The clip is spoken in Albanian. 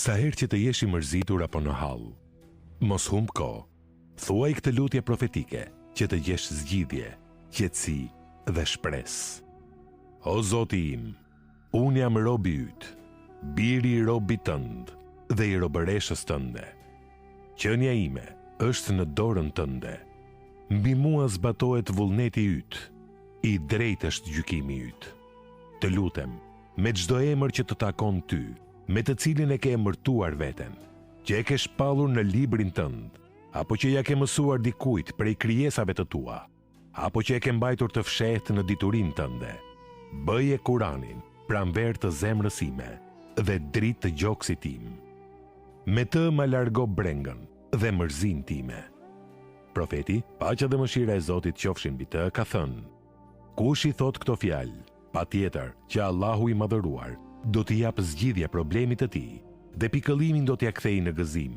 Sa herë që të jesh i mërzitur apo në hall, mos humb kohë. Thuaj këtë lutje profetike që të gjesh zgjidhje, qetësi dhe shpresë. O Zoti im, unë jam robi yt, biri i robit tënd dhe i robëreshës tënde. Qenia ime është në dorën tënde. Mbi mua zbatohet vullneti yt, i drejtë është gjykimi yt. Të lutem, me çdo emër që të takon ty, me të cilin e ke emërtuar veten, që e ke shpallur në librin tënd, apo që ja ke mësuar dikujt prej krijesave të tua, apo që e ke mbajtur të fshehtë në diturinë tënde, bëje Kuranin pranver të zemrës ime dhe dritë të gjoksit tim. Me të ma largo brengën dhe mërzin time. Profeti, paqja dhe mëshira e Zotit qofshin mbi të, ka thënë: kush i thot këto fjalë, patjetër që Allahu i madhëruar do t'i jap zgjidhje problemit të tij dhe pikëllimin do t'ia kthejë në gëzim.